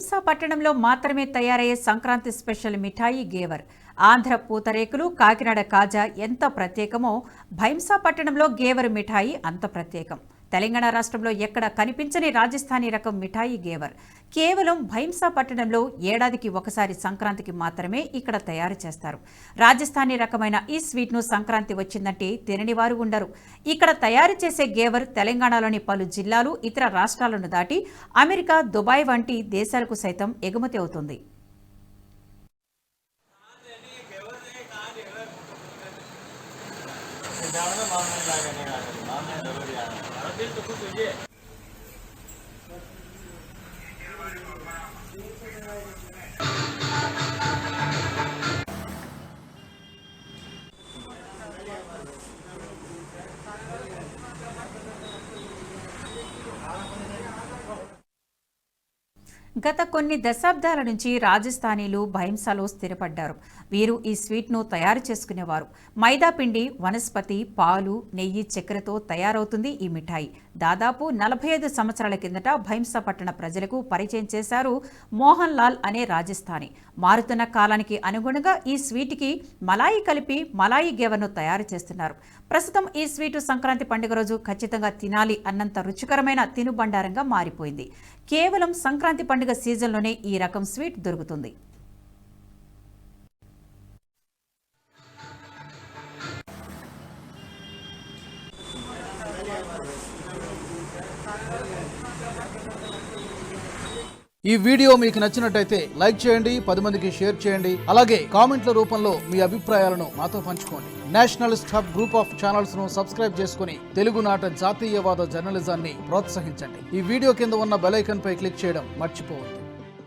భైంసా పట్టణంలో మాత్రమే తయారయ్యే సంక్రాంతి స్పెషల్ మిఠాయి గేవర్. ఆంధ్ర పూతరేకులు, కాకినాడ కాజా ఎంత ప్రత్యేకమో భైంసా పట్టణంలో గేవర్ మిఠాయి అంత ప్రత్యేకం. తెలంగాణ రాష్ట్రంలో ఎక్కడ కనిపించని రాజస్థానీ రకం మిఠాయి గేవర్ కేవలం భైంసా పట్టణంలో ఏడాదికి ఒకసారి సంక్రాంతికి మాత్రమే ఇక్కడ తయారు చేస్తారు. రాజస్థానీ రకమైన ఈ స్వీట్ను సంక్రాంతి వచ్చిందంటే తినని వారు ఉండరు. ఇక్కడ తయారు చేసే గేవర్ తెలంగాణలోని పలు జిల్లాలు, ఇతర రాష్ట్రాలను దాటి అమెరికా, దుబాయ్ వంటి దేశాలకు సైతం ఎగుమతి అవుతుంది. గత కొన్ని దశాబ్దాల నుంచి రాజస్థానీలు భైంసాలో స్థిరపడ్డారు. వీరు ఈ స్వీట్ను తయారు చేసుకునేవారు. మైదా పిండి, వనస్పతి, పాలు, నెయ్యి, చక్కెరతో తయారవుతుంది ఈ మిఠాయి. దాదాపు 45 సంవత్సరాల కిందట భైంసా పట్టణ ప్రజలకు పరిచయం చేశారు మోహన్ లాల్ అనే రాజస్థానీ. మారుతున్న కాలానికి అనుగుణంగా ఈ స్వీట్కి మలాయి కలిపి మలాయి గేవర్ను తయారు చేస్తున్నారు. ప్రస్తుతం ఈ స్వీటు సంక్రాంతి పండుగ రోజు ఖచ్చితంగా తినాలి అన్నంత రుచికరమైన తినుబండారంగా మారిపోయింది. కేవలం సంక్రాంతి పండుగ సీజన్లోనే ఈ రకం స్వీట్ దొరుకుతుంది. ఈ వీడియో మీకు నచ్చినట్టయితే లైక్ చేయండి, 10 మందికి షేర్ చేయండి. అలాగే కామెంట్ల రూపంలో మీ అభిప్రాయాలను మాతో పంచుకోండి. Nationalist hub group of channels ను సబ్స్క్రైబ్ చేసుకుని తెలుగునాట జాతీయవాద జర్నలిజాన్ని ప్రోత్సహించండి. ఈ వీడియో కింద ఉన్న బెల్ ఐకాన్ పై క్లిక్ చేయడం మర్చిపోవద్దు.